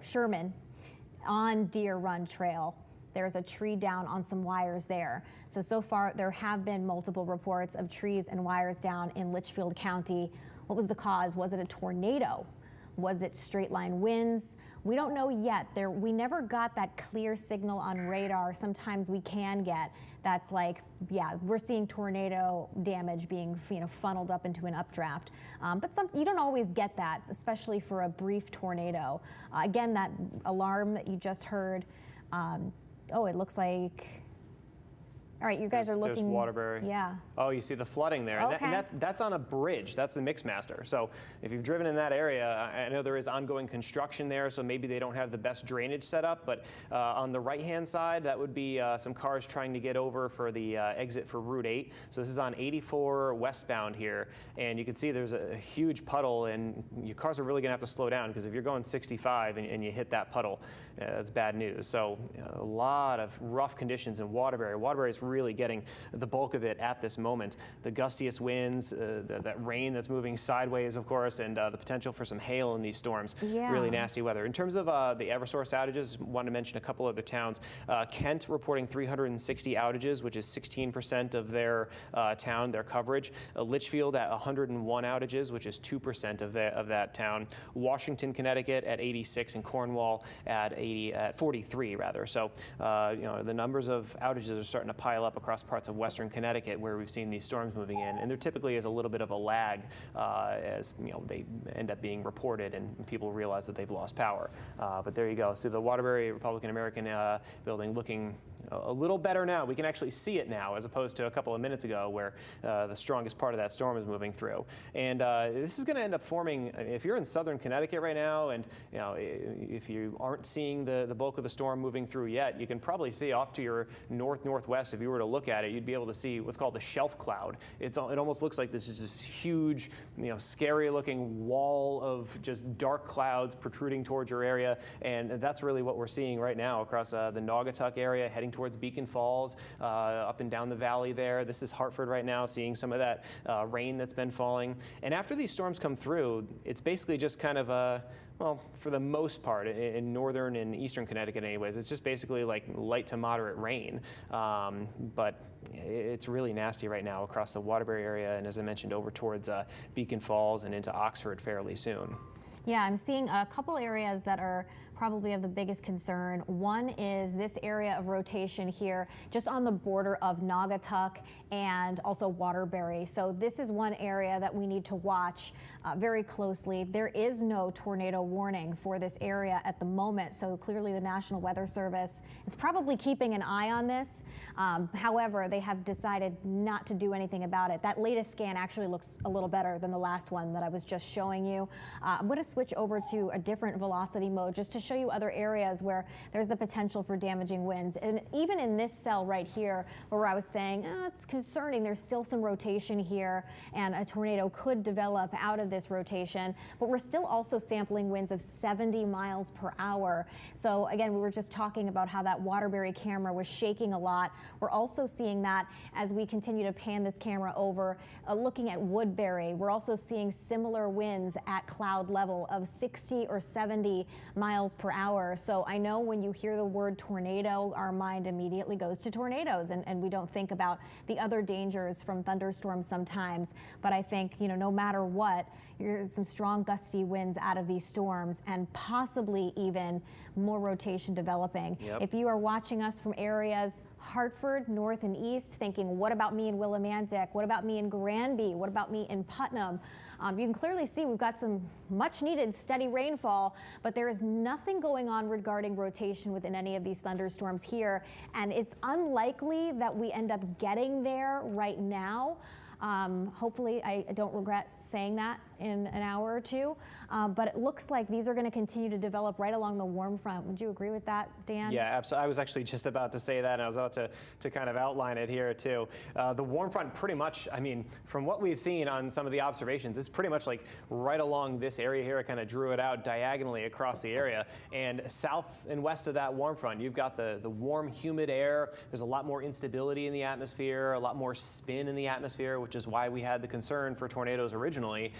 A: on Deer Run Trail. There's a tree down on some wires there. So far, there have been multiple reports of trees and wires down in Litchfield County. What was the cause? Was it a tornado? Was it straight line winds? We don't know yet. We never got that clear signal on radar. Sometimes we can get that's like, yeah, we're seeing tornado damage being funneled up into an updraft. But you don't always get that, especially for a brief tornado. Again, that alarm that you just heard, it looks like All right, you guys are looking.
B: There's Waterbury.
A: Yeah.
B: Oh, you see the flooding there.
A: Okay.
B: And that's on a bridge. That's the Mixmaster. So if you've driven in that area, I know there is ongoing construction there, so maybe they don't have the best drainage set up. But on the right-hand side, that would be some cars trying to get over for the exit for Route 8. So this is on 84 westbound here. And you can see there's a huge puddle, and your cars are really going to have to slow down, because if you're going 65 and you hit that puddle, that's bad news. So a lot of rough conditions in Waterbury. Waterbury is really getting the bulk of it at this moment. The gustiest winds, that rain that's moving sideways, of course, and the potential for some hail in these storms.
A: Yeah.
B: Really nasty weather. In terms of the Eversource outages, want to mention a couple other towns. Kent reporting 360 outages, which is 16% of their town, their coverage. Litchfield at 101 outages, which is 2% of that town. Washington, Connecticut at 86, and Cornwall at 43 rather. So the numbers of outages are starting to pile up across parts of western Connecticut, where we've seen these storms moving in, and there typically is a little bit of a lag as they end up being reported and people realize that they've lost power. But there you go. So the Waterbury Republican American building looking a little better now. We can actually see it now, as opposed to a couple of minutes ago where the strongest part of that storm is moving through. And this is going to end up forming, if you're in southern Connecticut right now, and if you aren't seeing the bulk of the storm moving through yet, you can probably see off to your northwest. If you were to look at it, you'd be able to see what's called the shelf cloud. It almost looks like this is this huge, scary looking wall of just dark clouds protruding towards your area. And that's really what we're seeing right now across the Naugatuck area, heading towards Beacon Falls, up and down the valley there. This is Hartford right now, seeing some of that rain that's been falling. And after these storms come through, it's basically just kind of well, for the most part, in northern and eastern Connecticut anyways, it's just basically like light to moderate rain. But it's really nasty right now across the Waterbury area, and as I mentioned, over towards Beacon Falls and into Oxford fairly soon.
A: Yeah, I'm seeing a couple areas that are probably of the biggest concern. One is this area of rotation here, just on the border of Naugatuck and also Waterbury. So this is one area that we need to watch very closely. There is no tornado warning for this area at the moment, so clearly the National Weather Service is probably keeping an eye on this. However, they have decided not to do anything about it. That latest scan actually looks a little better than the last one that I was just showing you. I'm going to switch over to a different velocity mode just to show you other areas where there's the potential for damaging winds. And even in this cell right here, where I was saying, it's concerning, there's still some rotation here, and a tornado could develop out of this rotation, but we're still also sampling winds of 70 miles per hour. So again, we were just talking about how that Waterbury camera was shaking a lot. We're also seeing that as we continue to pan this camera over, looking at Woodbury. We're also seeing similar winds at cloud level of 60 or 70 miles per hour. So I know when you hear the word tornado, our mind immediately goes to tornadoes, and we don't think about the other dangers from thunderstorms sometimes. But I think, no matter what, there's some strong gusty winds out of these storms, and possibly even more rotation developing.
B: Yep.
A: If you are watching us from areas Hartford, north and east, thinking, what about me in Willimantic? What about me in Granby? What about me in Putnam? You can clearly see we've got some much needed steady rainfall, but there is nothing going on regarding rotation within any of these thunderstorms here. And it's unlikely that we end up getting there right now. Hopefully, I don't regret saying that in an hour or two, but it looks like these are going to continue to develop right along the warm front. Would you agree with that, Dan?
B: Yeah, absolutely. I was actually just about to say that, and I was about to kind of outline it here too. The warm front pretty much, from what we've seen on some of the observations, it's pretty much like right along this area here. I kind of drew it out diagonally across the area, and south and west of that warm front, you've got the warm, humid air. There's a lot more instability in the atmosphere, a lot more spin in the atmosphere, which is why we had the concern for tornadoes originally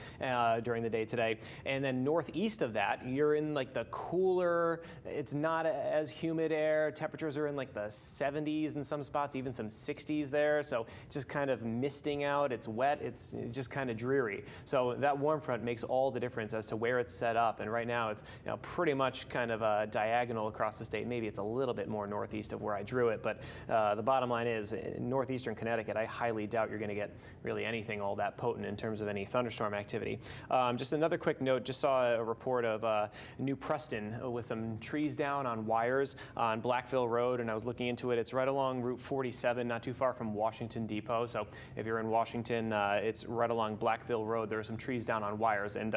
B: during the day today. And then northeast of that, you're in like the cooler, it's not as humid air. Temperatures are in like the 70s in some spots, even some 60s there. So just kind of misting out. It's wet. It's just kind of dreary. So that warm front makes all the difference as to where it's set up. And right now it's pretty much kind of diagonal across the state. Maybe it's a little bit more northeast of where I drew it. But the bottom line is, in northeastern Connecticut, I highly doubt you're going to get really anything all that potent in terms of any thunderstorm activity. City. Just another quick note, just saw a report of New Preston with some trees down on wires on Blackville Road, and I was looking into it. It's right along Route 47, not too far from Washington Depot. So if you're in Washington, it's right along Blackville Road. There are some trees down on wires, and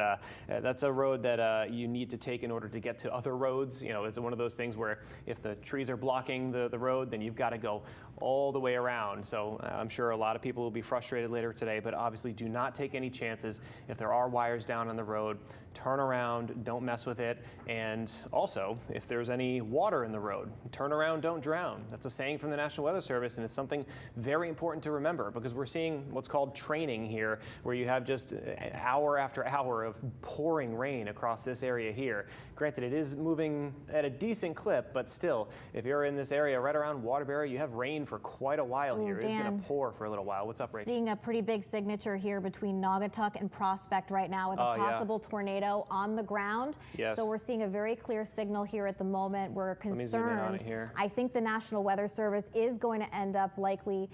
B: that's a road that you need to take in order to get to other roads. You know, it's one of those things where if the trees are blocking the road, then you've got to go all the way around. So I'm sure a lot of people will be frustrated later today, but obviously do not take any chances. If there are wires down on the road, turn around, don't mess with it. And also, if there's any water in the road, turn around, don't drown. That's a saying from the National Weather Service, and it's something very important to remember because we're seeing what's called training here, where you have just hour after hour of pouring rain across this area here. Granted, it is moving at a decent clip, but still, if you're in this area right around Waterbury, you have rain for quite a while here. It is going to pour for a little while. What's up, Rachel?
A: Seeing a pretty big signature here between Naugatuck and Prospect right now with a possible tornado on the ground.
B: Yes.
A: So we're seeing a very clear signal here at the moment. We're concerned.
B: Let me zoom in on it here.
A: I think the National Weather Service is going to end up likely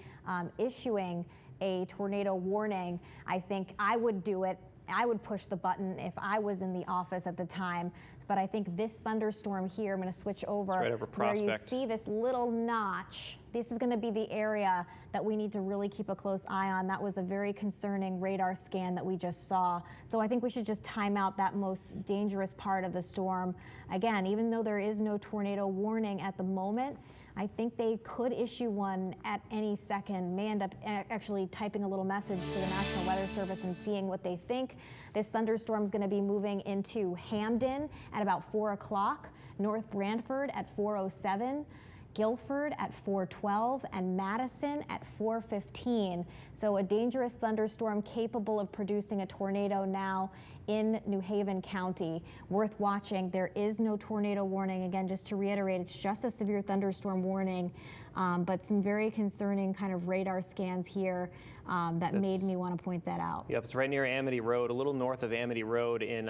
A: issuing a tornado warning. I think I would do it. I would push the button if I was in the office at the time. But I think this thunderstorm here, I'm going to switch over,
B: right over Prospect,
A: where you see this little notch. This is going to be the area that we need to really keep a close eye on. That was a very concerning radar scan that we just saw. So I think we should just time out that most dangerous part of the storm. Again, even though there is no tornado warning at the moment, I think they could issue one at any second. May end up actually typing a little message to the National Weather Service and seeing what they think. This thunderstorm is going to be moving into Hamden at about 4 o'clock, North Brantford at 4:07. Guilford at 4:12 and Madison at 4:15. So a dangerous thunderstorm capable of producing a tornado now in New Haven County. Worth watching. There is no tornado warning. Again, just to reiterate, it's just a severe thunderstorm warning, but some very concerning kind of radar scans here that made me want to point that out.
B: Yep, it's right near Amity Road, a little north of Amity Road, in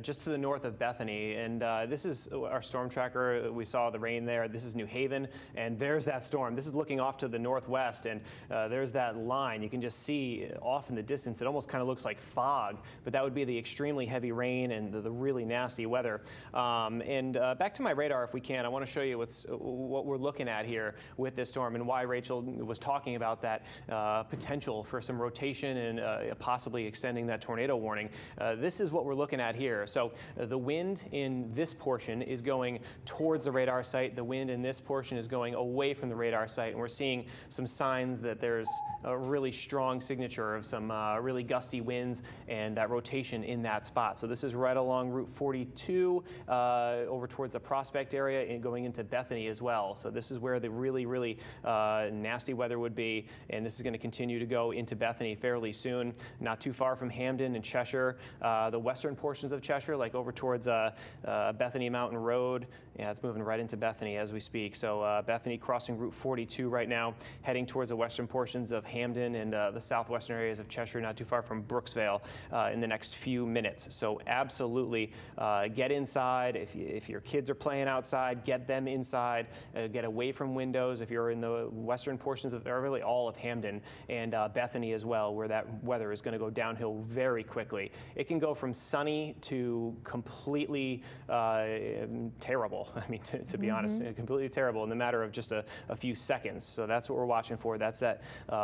B: just to the north of Bethany. And this is our storm tracker. We saw the rain there. This is New Haven, and there's that storm. This is looking off to the northwest, and there's that line. You can just see off in the distance. It almost kind of looks like fog, but that would be the extremely heavy rain and the really nasty weather. Back to my radar, if we can, I want to show you what we're looking at here with this storm and why Rachel was talking about that potential for some rotation and possibly extending that tornado warning. This is what we're looking at here. So the wind in this portion is going towards the radar site. The wind in this portion is going away from the radar site, and we're seeing some signs that there's a really strong signature of some really gusty winds and that rotation in that spot. So this is right along Route 42 over towards the Prospect area and going into Bethany as well. So this is where the really nasty weather would be, and this is going to continue to go into Bethany fairly soon, not too far from Hamden and Cheshire. The western portions of Cheshire, like over towards Bethany Mountain Road, yeah, it's moving right into Bethany as we speak. So Bethany crossing Route 42 right now, heading towards the western portions of Hamden and the southwestern areas of Cheshire, not too far from Brooksvale in the next few minutes. So absolutely get inside. If your kids are playing outside, get them inside. Get away from windows if you're in the western portions of, or really all of Hamden and Bethany as well, where that weather is going to go downhill very quickly. It can go from sunny to completely terrible. I mean, to be honest, completely terrible in the matter of just a few seconds. So that's what we're watching for. That's that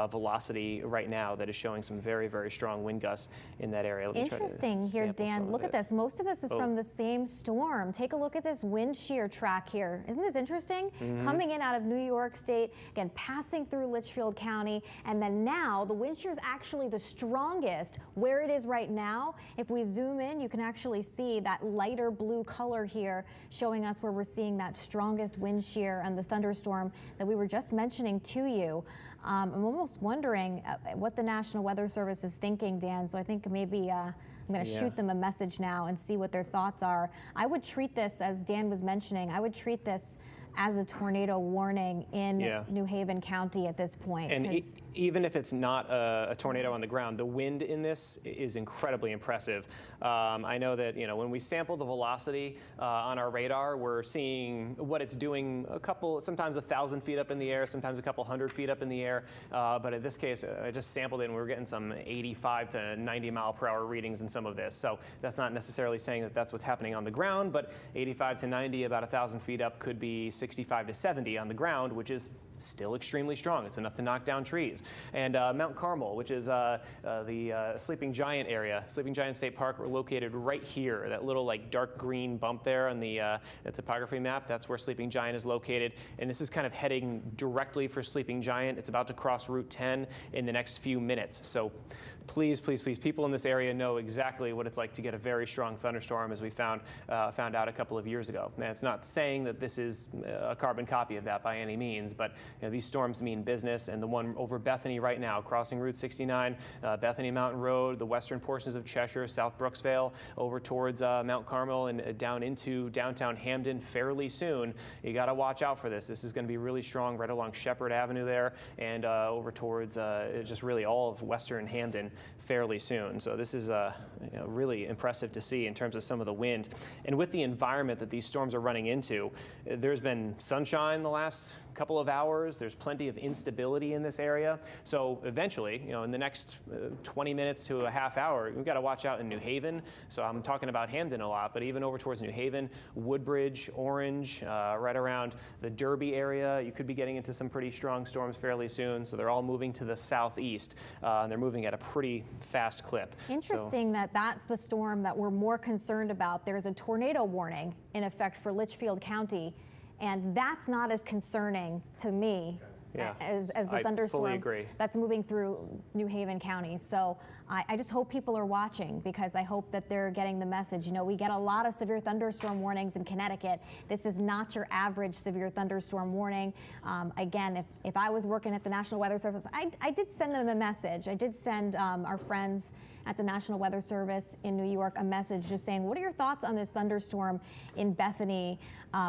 B: velocity right now that is showing some very strong wind gusts in that area.
A: Interesting here, Dan. Look at this. Most of this is from the same storm. Take a look at this wind shear track here. Isn't this interesting? Coming in out of New York State, again, passing through Litchfield County, and then now the wind shear is actually the strongest where it is right now. If we zoom in, you can actually see that lighter blue color here showing us where we're seeing that strongest wind shear and the thunderstorm that we were just mentioning to you. I'm almost wondering what the National Weather Service is thinking, Dan, so I think maybe I'm going to shoot them a message now and see what their thoughts are. I would treat this, as Dan was mentioning, I would treat this as a tornado warning in New Haven County at this point.
B: And even if it's not a tornado on the ground, the wind in this is incredibly impressive. I know that when we sample the velocity on our radar, we're seeing what it's doing sometimes 1,000 feet up in the air, sometimes a couple hundred feet up in the air. But in this case, I just sampled it and we were getting some 85 to 90 mile per hour readings in some of this. So that's not necessarily saying that that's what's happening on the ground, but 85 to 90, about 1,000 feet up, could be 65 to 70 on the ground, which is still extremely strong. It's enough to knock down trees. And Mount Carmel, which is the Sleeping Giant area, Sleeping Giant State Park, we're located right here. That little dark green bump there on the topography map, that's where Sleeping Giant is located. And this is kind of heading directly for Sleeping Giant. It's about to cross Route 10 in the next few minutes. So please, please, please, people in this area know exactly what it's like to get a very strong thunderstorm, as we found out a couple of years ago. And it's not saying that this is a carbon copy of that by any means, but these storms mean business. And the one over Bethany right now, crossing Route 69, Bethany Mountain Road, the western portions of Cheshire, South Brooksvale, over towards Mount Carmel and down into downtown Hamden fairly soon. You got to watch out for this. This is going to be really strong right along Shepherd Avenue there and over towards just really all of western Hamden fairly soon. So this is really impressive to see in terms of some of the wind. And with the environment that these storms are running into, there's been sunshine the last couple of hours. There's plenty of instability in this area. So eventually, in the next 20 minutes to a half hour, we've got to watch out in New Haven. So I'm talking about Hamden a lot, but even over towards New Haven, Woodbridge, Orange, right around the Derby area, you could be getting into some pretty strong storms fairly soon. So they're all moving to the southeast, and they're moving at a pretty fast clip.
A: Interesting that that's the storm that we're more concerned about. There's a tornado warning in effect for Litchfield County, and that's not as concerning to me as the thunderstorm that's moving through New Haven County. So I just hope people are watching, because I hope that they're getting the message. We get a lot of severe thunderstorm warnings in Connecticut. This is not your average severe thunderstorm warning. Again, if I was working at the National Weather Service, I did send them a message. I did send our friends at the National Weather Service in New York a message just saying, what are your thoughts on this thunderstorm in Bethany,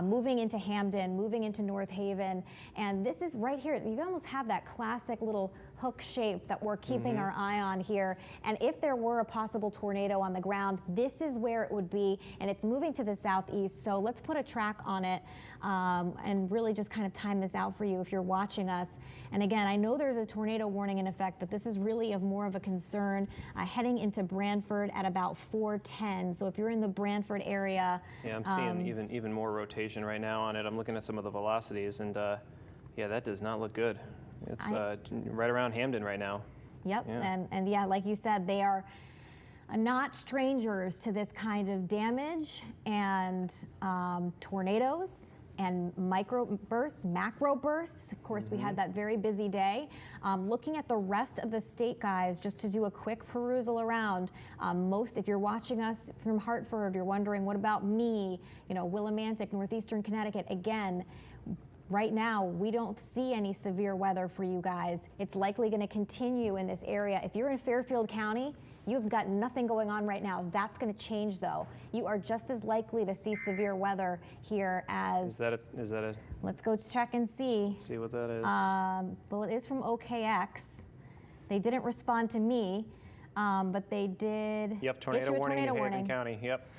A: moving into Hamden, moving into North Haven? And this is right here. You almost have that classic little hook shape that we're keeping our eye on here. And if there were a possible tornado on the ground, this is where it would be, and it's moving to the southeast. So let's put a track on it and really just kind of time this out for you if you're watching us. And again, I know there's a tornado warning in effect, but this is really more of a concern heading into Branford at about 4:10. So if you're in the Branford area.
B: Yeah, I'm seeing even more rotation right now on it. I'm looking at some of the velocities, and yeah, that does not look good. It's right around Hamden right now.
A: Yep, and yeah, like you said, they are not strangers to this kind of damage and tornadoes and microbursts, macro bursts. Of course, we had that very busy day. Looking at the rest of the state, guys, just to do a quick perusal around, if you're watching us from Hartford, you're wondering, what about me? Willimantic, northeastern Connecticut, again, right now, we don't see any severe weather for you guys. It's likely going to continue in this area. If you're in Fairfield County, you've got nothing going on right now. That's going to change, though. You are just as likely to see severe weather here as... Is that a... Let's go check and see.
B: Let's see what that is.
A: Well, it is from OKX. They didn't respond to me, but they did...
B: Yep, tornado warning in New Haven County. Yep.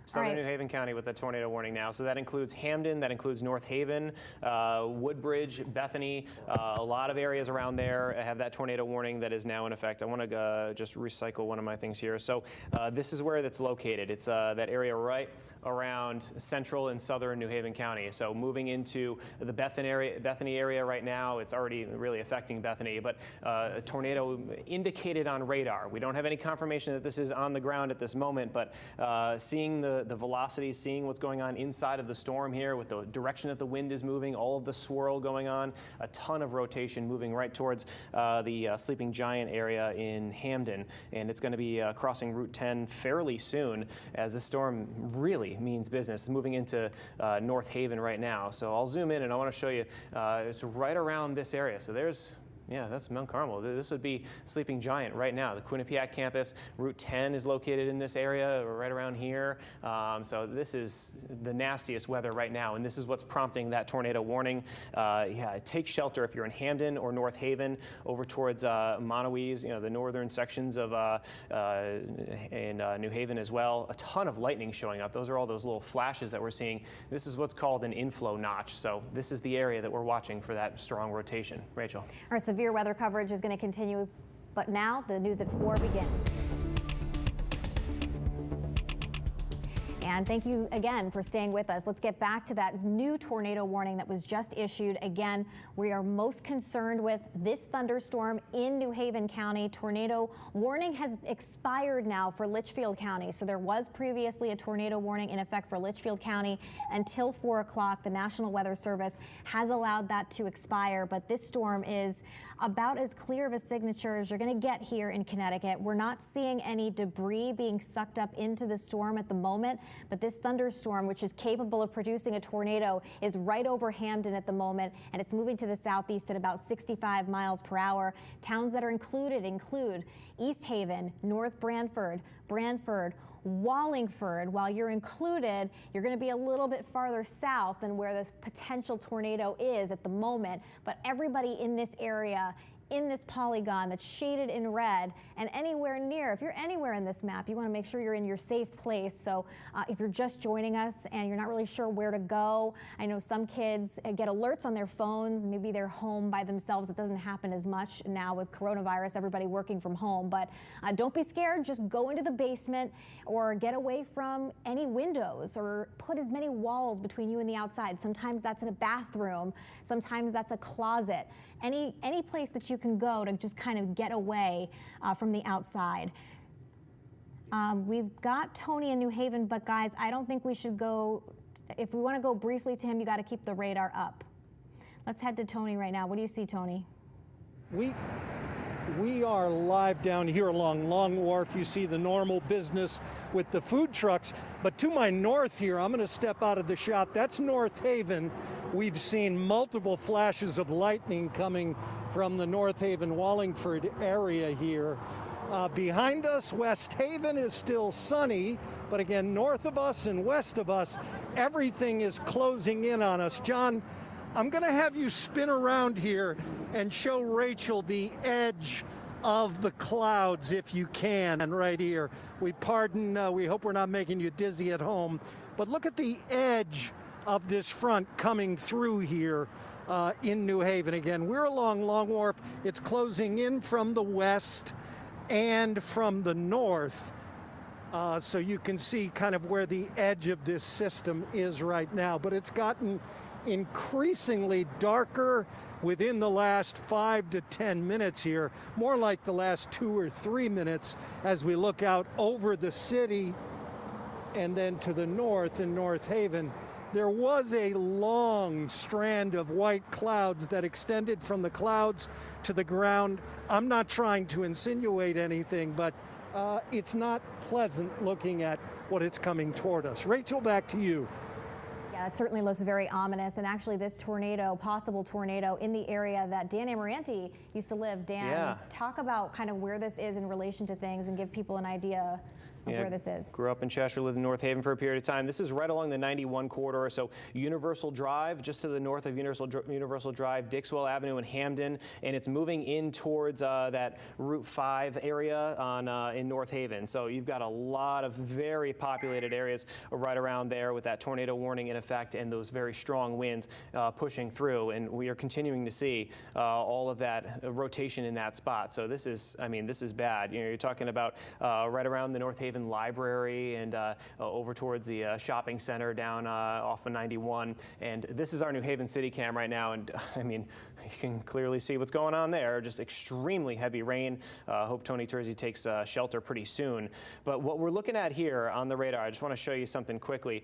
B: Southern New Haven County with that tornado warning now. So that includes Hamden, that includes North Haven, Woodbridge, Bethany, a lot of areas around there have that tornado warning that is now in effect. I want to just recycle one of my things here. So this is where that's located. It's that area right around central and southern New Haven County. So moving into the Bethany area right now, it's already really affecting Bethany, but a tornado indicated on radar. We don't have any confirmation that this is on the ground at this moment, but seeing the velocity, seeing what's going on inside of the storm here with the direction that the wind is moving, all of the swirl going on, a ton of rotation moving right towards the Sleeping Giant area in Hamden. And it's going to be crossing Route 10 fairly soon as the storm really means business, moving into North Haven right now. So I'll zoom in and I want to show you, it's right around this area. So there's Yeah, that's Mount Carmel. This would be Sleeping Giant right now. The Quinnipiac campus, Route 10 is located in this area, right around here. So this is the nastiest weather right now, and this is what's prompting that tornado warning. Yeah, take shelter if you're in Hamden or North Haven, over towards Monowese, the northern sections of New Haven as well. A ton of lightning showing up. Those are all those little flashes that we're seeing. This is what's called an inflow notch. So this is the area that we're watching for that strong rotation. Rachel.
A: Our severe weather coverage is going to continue, but now the news at 4 begins. And thank you again for staying with us. Let's get back to that new tornado warning that was just issued. Again, we are most concerned with this thunderstorm in New Haven County. Tornado warning has expired now for Litchfield County. So there was previously a tornado warning in effect for Litchfield County until 4 o'clock. The National Weather Service has allowed that to expire, but this storm is about as clear of a signature as you're going to get here in Connecticut. We're not seeing any debris being sucked up into the storm at the moment, but this thunderstorm, which is capable of producing a tornado, is right over Hamden at the moment, and it's moving to the southeast at about 65 miles per hour. Towns that are included include East Haven, North Branford, Wallingford. While you're included, you're going to be a little bit farther south than where this potential tornado is at the moment, but everybody in this area, in this polygon that's shaded in red, and anywhere near, if you're anywhere in this map, you want to make sure you're in your safe place. So if you're just joining us and you're not really sure where to go, I know some kids get alerts on their phones. Maybe they're home by themselves. It doesn't happen as much now with coronavirus, everybody working from home, but don't be scared. Just go into the basement or get away from any windows, or put as many walls between you and the outside. Sometimes that's in a bathroom. Sometimes that's a closet. Any place that you can go to just kind of get away from the outside. We've got Tony in New Haven, but guys, I don't think we should go. If we want to go briefly to him, you got to keep the radar up. Let's head to Tony right now. What do you see, Tony?
C: We are live down here along Long Wharf. You see the normal business with the food trucks, but to my north here, I'm going to step out of the shot. That's North Haven. We've seen multiple flashes of lightning coming from the North Haven, Wallingford area here. Behind us, West Haven is still sunny, but again, north of us and west of us, everything is closing in on us. John, I'm going to have you spin around here and show Rachel the edge of the clouds if you can. And right here, we hope we're not making you dizzy at home, but look at the edge of this front coming through here in New Haven. Again, we're along Long Wharf. It's closing in from the west and from the north. So you can see kind of where the edge of this system is right now, but it's gotten increasingly darker within the last 5 to 10 minutes here, more like the last 2 or 3 minutes as we look out over the city and then to the north in North Haven. There was a long strand of white clouds that extended from the clouds to the ground. I'm not trying to insinuate anything, but it's not pleasant looking at what it's coming toward us. Rachel, back to you.
A: Yeah, it certainly looks very ominous. And actually this tornado, possible tornado in the area that Dan Amaranti used to live. Dan, talk about kind of where this is in relation to things and give people an idea of where this is.
B: Grew up in Cheshire, lived in North Haven for a period of time. This is right along the 91 corridor. So Universal Drive, just to the north of Universal Drive, Dixwell Avenue and Hamden, and it's moving in towards that Route 5 area in North Haven. So you've got a lot of very populated areas right around there with that tornado warning in effect and those very strong winds pushing through. And we are continuing to see all of that rotation in that spot. So this is, this is bad. You're talking about right around the North Haven Library and over towards the shopping center down off of 91. And this is our New Haven City Cam right now. And you can clearly see what's going on there. Just extremely heavy rain. Hope Tony Terzi takes shelter pretty soon. But what we're looking at here on the radar, I just want to show you something quickly.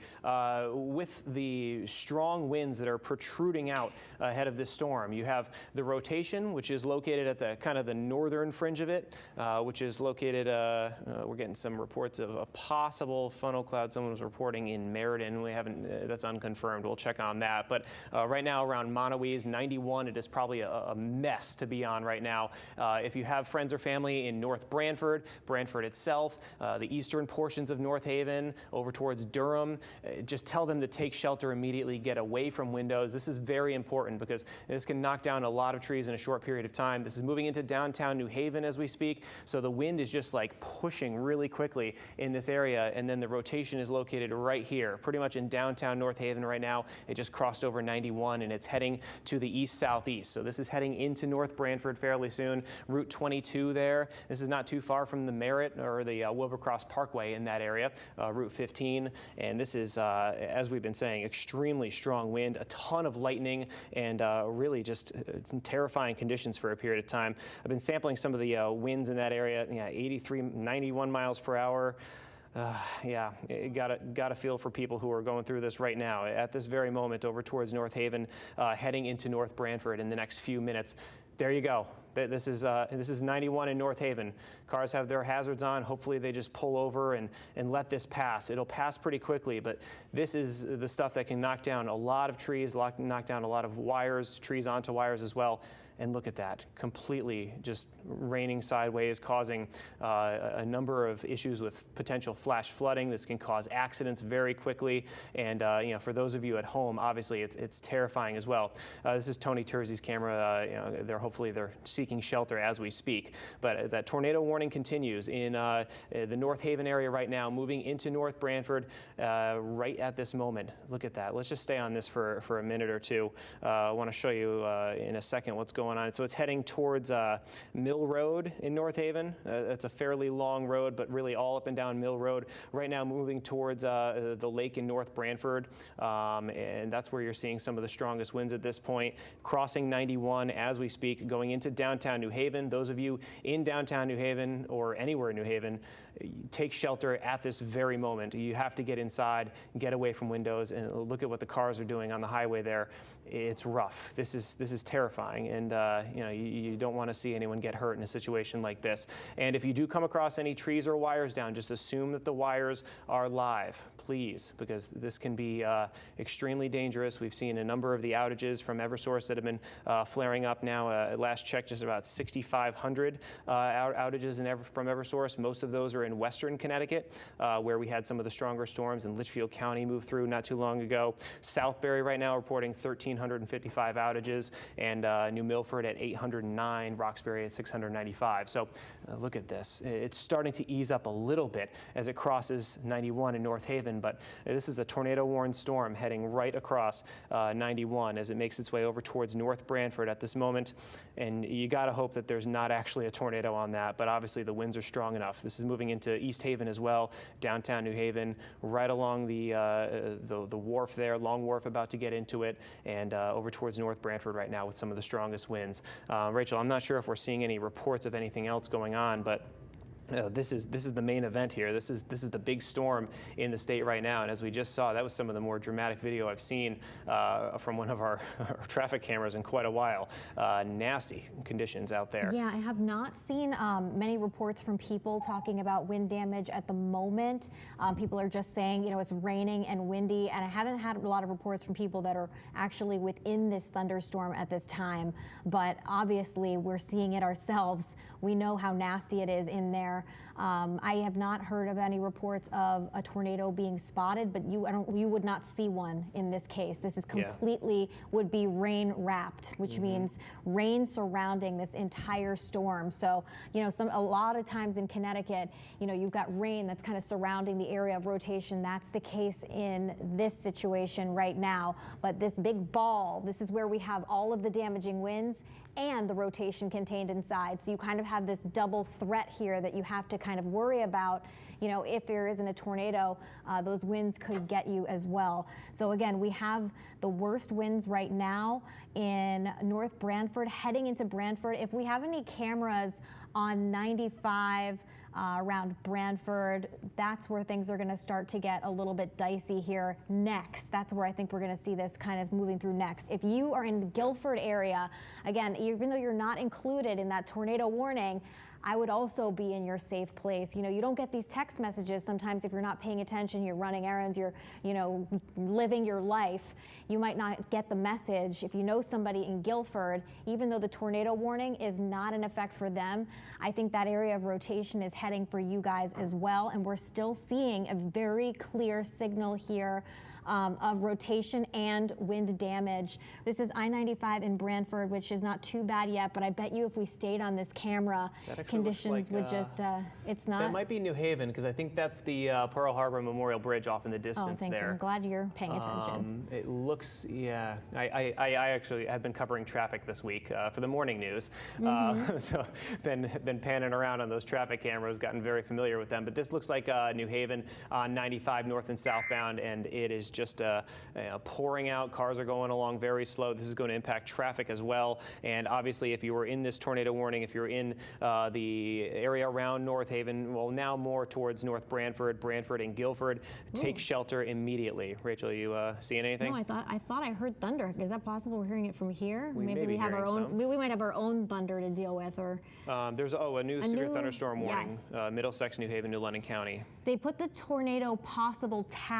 B: With the strong winds that are protruding out ahead of this storm, you have the rotation, which is located at the kind of the northern fringe of it, which is located, we're getting some reports reports of a possible funnel cloud. Someone was reporting in Meriden. We haven't, that's unconfirmed. We'll check on that. But right now around Monowese, 91, it is probably a mess to be on right now. If you have friends or family in North Branford, Branford itself, the eastern portions of North Haven, over towards Durham, just tell them to take shelter immediately, get away from windows. This is very important because this can knock down a lot of trees in a short period of time. This is moving into downtown New Haven as we speak, so the wind is just like pushing really quickly in this area, and then the rotation is located right here, pretty much in downtown North Haven right now. It just crossed over 91 and it's heading to the east-southeast. So this is heading into North Branford fairly soon. Route 22 there. This is not too far from the Merritt or the Wilbercross Parkway in that area, Route 15. And this is, as we've been saying, extremely strong wind, a ton of lightning, and really just terrifying conditions for a period of time. I've been sampling some of the winds in that area, 83, 91 miles per hour. Yeah, got to feel for people who are going through this right now. At this very moment, over towards North Haven, heading into North Branford in the next few minutes. There you go. This is 91 in North Haven. Cars have their hazards on. Hopefully they just pull over and let this pass. It'll pass pretty quickly, but this is the stuff that can knock down a lot of trees, knock down a lot of wires, trees onto wires as well. And look at that, completely just raining sideways, causing a number of issues with potential flash flooding. This can cause accidents very quickly. And for those of you at home, obviously it's terrifying as well. This is Tony Terzi's camera. Hopefully they're seeking shelter as we speak. But that tornado warning continues in the North Haven area right now, moving into North Branford right at this moment. Look at that. Let's just stay on this for a minute or two. I want to show you in a second what's going on. So it's heading towards Mill Road in North Haven. It's a fairly long road, but really all up and down Mill Road. Right now moving towards the lake in North Branford, and that's where you're seeing some of the strongest winds at this point. Crossing 91 as we speak, going into downtown New Haven. Those of you in downtown New Haven or anywhere in New Haven, take shelter at this very moment. You have to get inside, get away from windows, and look at what the cars are doing on the highway there. It's rough. This is terrifying, and you don't want to see anyone get hurt in a situation like this. And if you do come across any trees or wires down, just assume that the wires are live, please, because this can be extremely dangerous. We've seen a number of the outages from Eversource that have been flaring up now. At last check, just about 6,500 outages from Eversource. Most of those are in western Connecticut, where we had some of the stronger storms, and Litchfield County moved through not too long ago. Southbury right now reporting 1,355 outages, and New Milford at 809, Roxbury at 695. So look at this. It's starting to ease up a little bit as it crosses 91 in North Haven, but this is a tornado-warned storm heading right across 91 as it makes its way over towards North Branford at this moment. And you got to hope that there's not actually a tornado on that, but obviously the winds are strong enough. This is moving into East Haven as well, downtown New Haven, right along the wharf there, Long Wharf, about to get into it, and over towards North Branford right now with some of the strongest winds. Rachel, I'm not sure if we're seeing any reports of anything else going on, but this is the main event here. This is the big storm in the state right now, and as we just saw, that was some of the more dramatic video I've seen from one of our traffic cameras in quite a while. Nasty conditions out there.
A: Yeah, I have not seen many reports from people talking about wind damage at the moment. People are just saying, it's raining and windy, and I haven't had a lot of reports from people that are actually within this thunderstorm at this time. But obviously, we're seeing it ourselves. We know how nasty it is in there. I have not heard of any reports of a tornado being spotted, but you would not see one in this case. This is completely would be rain wrapped, which means rain surrounding this entire storm. So, a lot of times in Connecticut, you've got rain that's kind of surrounding the area of rotation. That's the case in this situation right now. But this big ball, this is where we have all of the damaging winds and the rotation contained inside. So you kind of have this double threat here that you have to kind of worry about. If there isn't a tornado, those winds could get you as well. So again, we have the worst winds right now in North Branford, heading into Branford. If we have any cameras on 95 around Branford, that's where things are going to start to get a little bit dicey here next. That's where I think we're going to see this kind of moving through next. If you are in the Guilford area, again, even though you're not included in that tornado warning, I would also be in your safe place. You know, you don't get these text messages sometimes if you're not paying attention, you're running errands, you're, you know, living your life. You might not get the message. If you know somebody in Guilford, even though the tornado warning is not in effect for them, I think that area of rotation is heading for you guys as well. And we're still seeing a very clear signal here of rotation and wind damage. This is I-95 in Brantford, which is not too bad yet, but I bet you if we stayed on this camera, conditions would just, it's not.
B: That might be New Haven, because I think that's the Pearl Harbor Memorial Bridge off in the distance there.
A: You. I'm glad you're paying attention.
B: It looks, yeah, I actually have been covering traffic this week for the morning news. So been panning around on those traffic cameras, gotten very familiar with them. But this looks like New Haven on 95 north and southbound, and it is just pouring out. Cars are going along very slow. This is going to impact traffic as well. And obviously, if you were in this tornado warning, if you're in the area around North Haven, well, now more towards North Brantford, and Guilford, take shelter immediately. Rachel, you seeing anything?
A: No, I thought I heard thunder. Is that possible? We're hearing it from here.
B: Maybe
A: we have our own.
B: some.
A: We might have our own thunder to deal with, or
B: There's a new severe thunderstorm warning.
A: Yes.
B: Middlesex, New Haven, New London County.
A: They put the tornado possible tag